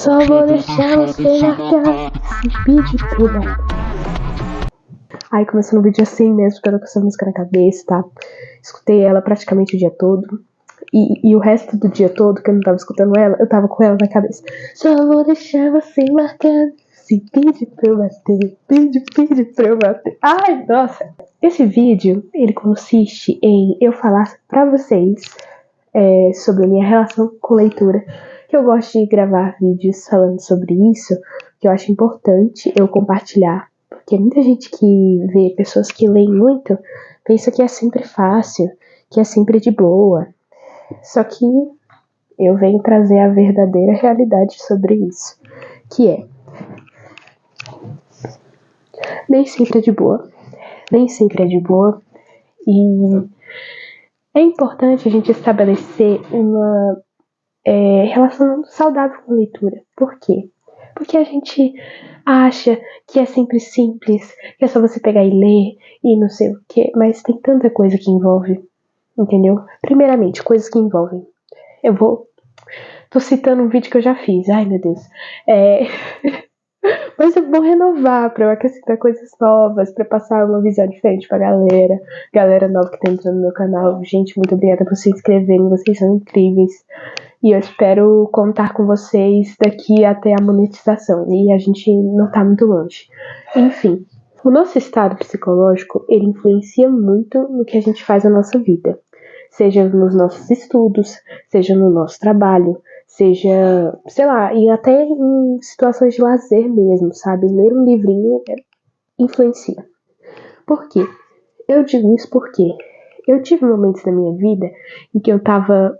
Só vou deixar você marcar esse vídeo tudo. Aí começou no vídeo assim mesmo, tô com essa música na cabeça, tá? Escutei ela praticamente o dia todo. E o resto do dia todo, que eu não tava escutando ela, eu tava com ela na cabeça. Só vou deixar você marcando esse vídeo pra eu bater. Vídeo pra eu bater. Ai, nossa. Esse vídeo, ele consiste em eu falar pra vocês sobre a minha relação com leitura. Que eu gosto de gravar vídeos falando sobre isso, que eu acho importante eu compartilhar. Porque muita gente que vê pessoas que leem muito, pensa que é sempre fácil, que é sempre de boa. Só que eu venho trazer a verdadeira realidade sobre isso, que é nem sempre é de boa, e é importante a gente estabelecer uma relação saudável com a leitura. Por quê? Porque a gente acha que é sempre simples, que é só você pegar e ler e não sei o quê, mas tem tanta coisa que envolve, entendeu? Primeiramente, coisas que envolvem. Tô citando um vídeo que eu já fiz, ai meu Deus. Mas eu vou renovar pra eu acrescentar coisas novas, pra passar uma visão diferente pra galera nova que tá entrando no meu canal. Gente, muito obrigada por se inscreverem, vocês são incríveis. E eu espero contar com vocês daqui até a monetização. E a gente não tá muito longe. Enfim, o nosso estado psicológico, ele influencia muito no que a gente faz na nossa vida. Seja nos nossos estudos, seja no nosso trabalho, seja, sei lá, e até em situações de lazer mesmo, sabe? Ler um livrinho influencia. Por quê? Eu digo isso porque eu tive momentos na minha vida em que eu tava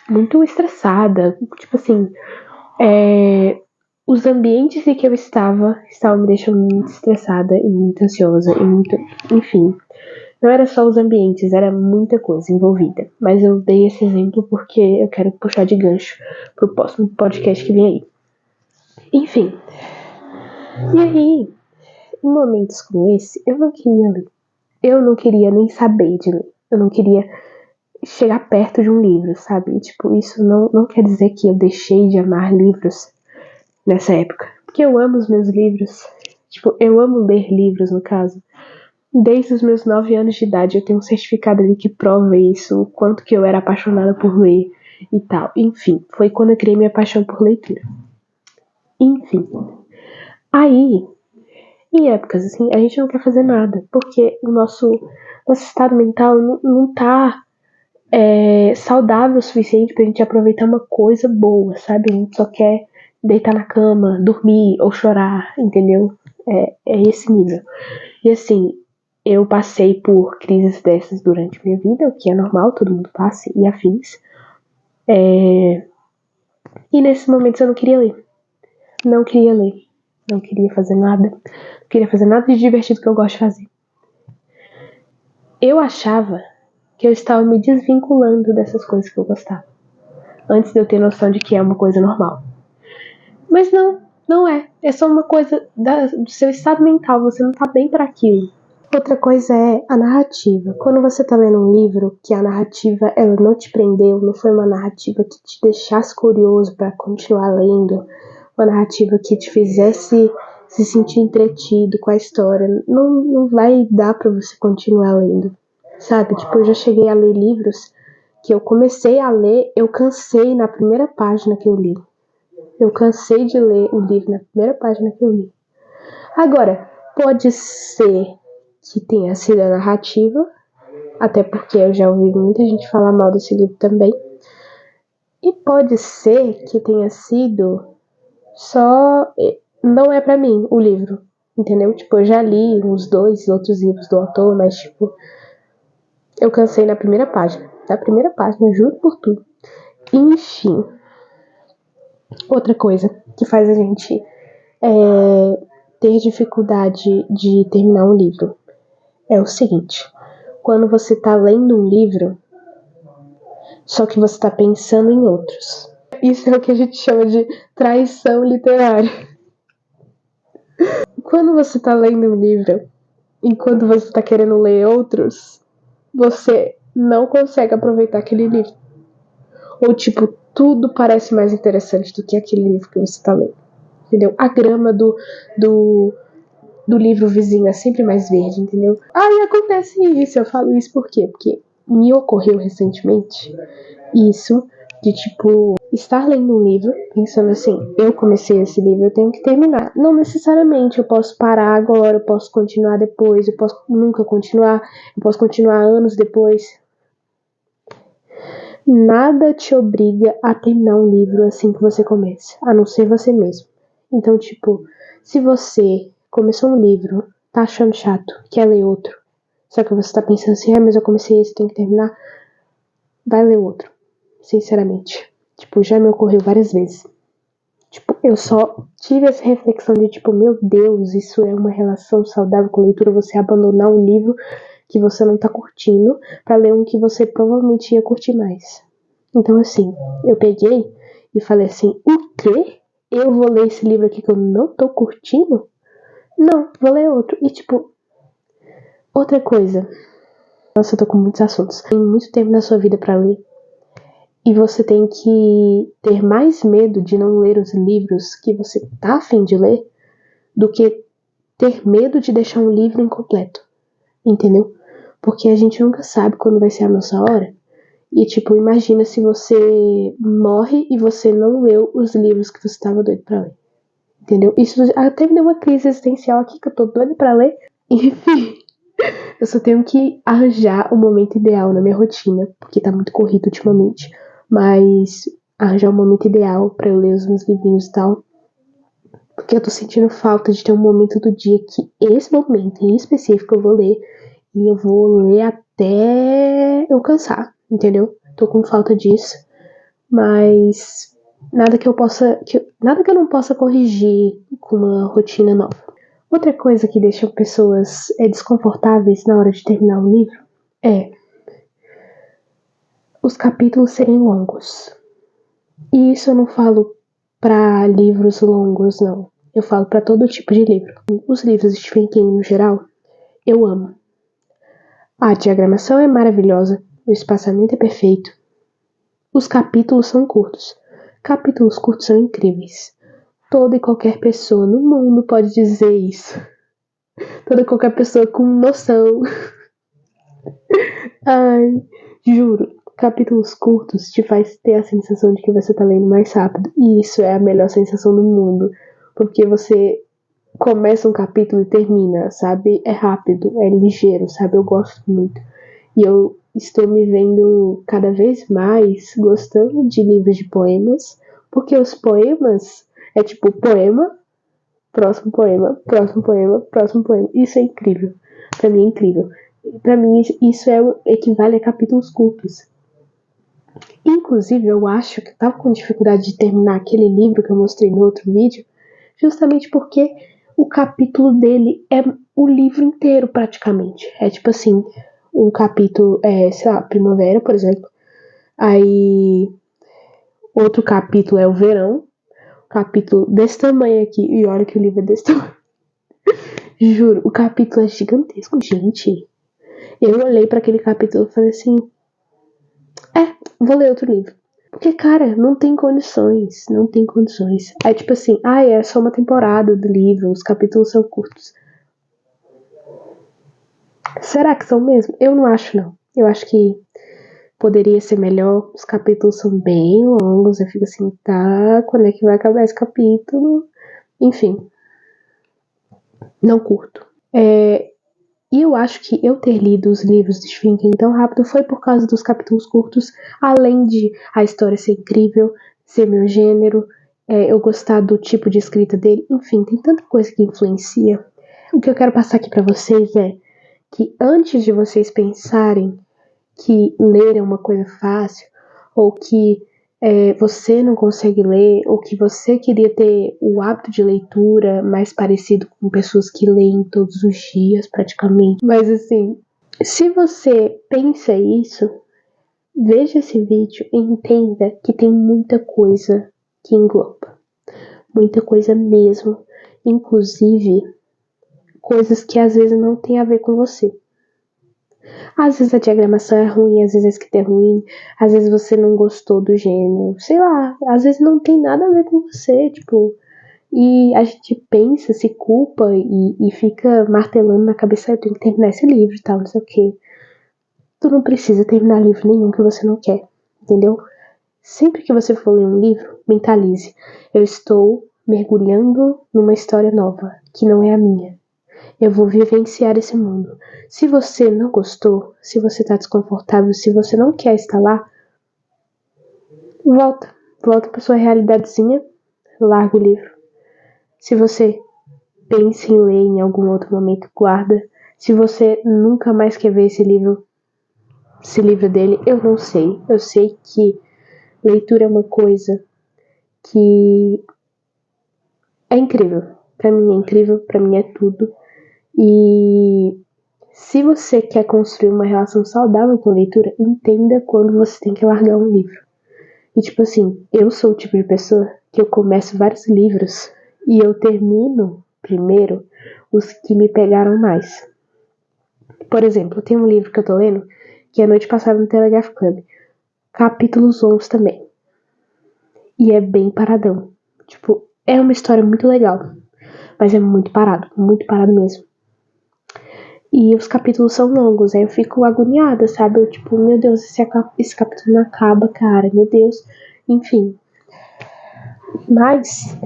muito estressada, tipo assim, os ambientes em que eu estavam me deixando muito estressada e muito ansiosa e muito, enfim. Não era só os ambientes, era muita coisa envolvida. Mas eu dei esse exemplo porque eu quero puxar de gancho pro próximo podcast que vem aí. Enfim. E aí, em momentos como esse, eu não queria ler. Eu não queria nem saber de ler. Eu não queria chegar perto de um livro, sabe? E, tipo, isso não quer dizer que eu deixei de amar livros nessa época. Porque eu amo os meus livros. Tipo, eu amo ler livros, no caso. Desde os meus 9 anos de idade eu tenho um certificado ali que prova isso, o quanto que eu era apaixonada por ler e tal. Enfim, foi quando eu criei minha paixão por leitura. Enfim. Aí, em épocas assim, a gente não quer fazer nada, porque o nosso estado mental não tá saudável o suficiente pra gente aproveitar uma coisa boa, sabe? A gente só quer deitar na cama, dormir ou chorar, entendeu? É esse nível. E assim, eu passei por crises dessas durante minha vida, o que é normal, todo mundo passa, e afins. E nesses momentos eu não queria ler. Não queria ler. Não queria fazer nada. Não queria fazer nada de divertido que eu gosto de fazer. Eu achava que eu estava me desvinculando dessas coisas que eu gostava. Antes de eu ter noção de que é uma coisa normal. Mas não é. É só uma coisa do seu estado mental. Você não tá bem para aquilo. Outra coisa é a narrativa. Quando você tá lendo um livro que a narrativa ela não te prendeu, não foi uma narrativa que te deixasse curioso para continuar lendo, uma narrativa que te fizesse se sentir entretido com a história, não vai dar para você continuar lendo, sabe? Tipo, eu já cheguei a ler livros que eu comecei a ler, eu cansei na primeira página que eu li. Eu cansei de ler o livro na primeira página que eu li. Agora, pode ser que tenha sido a narrativa, até porque eu já ouvi muita gente falar mal desse livro também. E pode ser que tenha sido só... Não é pra mim o livro, entendeu? Tipo, eu já li uns 2 outros livros do autor, mas tipo... Eu cansei na primeira página. Na primeira página, juro por tudo. Enfim. Outra coisa que faz a gente ter dificuldade de terminar um livro é o seguinte: quando você tá lendo um livro, só que você tá pensando em outros. Isso é o que a gente chama de traição literária. Quando você tá lendo um livro, enquanto você tá querendo ler outros, você não consegue aproveitar aquele livro. Ou tipo, tudo parece mais interessante do que aquele livro que você tá lendo. Entendeu? A grama do livro vizinho é sempre mais verde, entendeu? E acontece isso. Eu falo isso por quê? Porque me ocorreu recentemente isso de, tipo, estar lendo um livro, pensando assim, eu comecei esse livro, eu tenho que terminar. Não necessariamente, eu posso parar agora, eu posso continuar depois, eu posso nunca continuar, eu posso continuar anos depois. Nada te obriga a terminar um livro assim que você começa, a não ser você mesmo. Então, tipo, se você começou um livro, tá achando chato, quer ler outro, só que você tá pensando assim, mas eu comecei esse, tenho que terminar, vai ler outro. Sinceramente. Tipo, já me ocorreu várias vezes. Tipo, eu só tive essa reflexão de, tipo, meu Deus, isso é uma relação saudável com leitura, você abandonar um livro que você não tá curtindo pra ler um que você provavelmente ia curtir mais. Então, assim, eu peguei e falei assim, o quê? Eu vou ler esse livro aqui que eu não tô curtindo? Não, vou ler outro. E, tipo, outra coisa. Nossa, eu tô com muitos assuntos. Tem muito tempo na sua vida pra ler. E você tem que ter mais medo de não ler os livros que você tá a fim de ler do que ter medo de deixar um livro incompleto. Entendeu? Porque a gente nunca sabe quando vai ser a nossa hora. E, tipo, imagina se você morre e você não leu os livros que você estava doido pra ler. Entendeu? Isso até me deu uma crise existencial aqui que eu tô doido pra ler. Enfim, eu só tenho que arranjar o momento ideal na minha rotina, porque tá muito corrido ultimamente. Mas arranjar o momento ideal pra eu ler os meus livrinhos e tal. Porque eu tô sentindo falta de ter um momento do dia que esse momento em específico eu vou ler. E eu vou ler até eu cansar, entendeu? Tô com falta disso. Mas nada que eu não possa corrigir com uma rotina nova. Outra coisa que deixa pessoas desconfortáveis na hora de terminar um livro é os capítulos serem longos. E isso eu não falo para livros longos, não. Eu falo para todo tipo de livro. Os livros de Stephen King, no geral, eu amo. A diagramação é maravilhosa, o espaçamento é perfeito. Os capítulos são curtos. Capítulos curtos são incríveis. Toda e qualquer pessoa no mundo pode dizer isso. Toda e qualquer pessoa com noção. Ai, juro. Capítulos curtos te faz ter a sensação de que você tá lendo mais rápido. E isso é a melhor sensação do mundo. Porque você começa um capítulo e termina, sabe? É rápido, é ligeiro, sabe? Eu gosto muito. E eu estou me vendo cada vez mais gostando de livros de poemas. Porque os poemas é tipo poema, próximo poema, próximo poema, próximo poema. Isso é incrível. Pra mim é incrível. Pra mim isso equivale a capítulos curtos. Inclusive, eu acho que eu tava com dificuldade de terminar aquele livro que eu mostrei no outro vídeo, justamente porque o capítulo dele é o livro inteiro, praticamente. É tipo assim, um capítulo, sei lá, primavera, por exemplo. Aí, outro capítulo é o verão. Capítulo desse tamanho aqui. E olha que o livro é desse tamanho. Juro, o capítulo é gigantesco, gente. Eu olhei para aquele capítulo e falei assim, vou ler outro livro. Porque, cara, não tem condições, não tem condições. Aí, tipo assim, é só uma temporada do livro, os capítulos são curtos. Será que são mesmo? Eu não acho, não. Eu acho que poderia ser melhor, os capítulos são bem longos, eu fico assim, tá, quando é que vai acabar esse capítulo? Enfim, não curto. E eu acho que eu ter lido os livros de Stephen King tão rápido foi por causa dos capítulos curtos, além de a história ser incrível, ser meu gênero, eu gostar do tipo de escrita dele, enfim, tem tanta coisa que influencia. O que eu quero passar aqui pra vocês é que antes de vocês pensarem que ler é uma coisa fácil, ou que você não consegue ler, ou que você queria ter o hábito de leitura mais parecido com pessoas que leem todos os dias, praticamente. Mas assim, se você pensa isso, veja esse vídeo e entenda que tem muita coisa que engloba. Muita coisa mesmo. Inclusive, coisas que às vezes não tem a ver com você. Às vezes a diagramação é ruim, às vezes a escrita é ruim, às vezes você não gostou do gênero, sei lá, às vezes não tem nada a ver com você, tipo, e a gente pensa, se culpa e fica martelando na cabeça, eu tenho que terminar esse livro e tal, não sei o quê. Tu não precisa terminar livro nenhum que você não quer, entendeu? Sempre que você for ler um livro, mentalize, eu estou mergulhando numa história nova, que não é a minha. Eu vou vivenciar esse mundo. Se você não gostou, se você tá desconfortável, se você não quer estar lá, volta pra sua realidadezinha, larga o livro. Se você pensa em ler em algum outro momento, guarda. Se você nunca mais quer ver esse livro, se livra dele, eu não sei. Eu sei que leitura é uma coisa que é incrível. Pra mim é incrível, pra mim é tudo. E se você quer construir uma relação saudável com a leitura, entenda quando você tem que largar um livro. E tipo assim, eu sou o tipo de pessoa que eu começo vários livros e eu termino primeiro os que me pegaram mais. Por exemplo, tem um livro que eu tô lendo que é Noite Passada no Telegraph Club. Capítulos longos também. E é bem paradão. Tipo, é uma história muito legal. Mas é muito parado mesmo. E os capítulos são longos, aí eu fico agoniada, sabe? Eu, tipo, meu Deus, esse capítulo não acaba, cara, meu Deus. Enfim. Mas,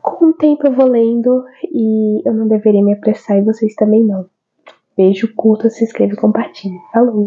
com o tempo eu vou lendo e eu não deveria me apressar e vocês também não. Beijo, curta, se inscreva e compartilhe. Falou!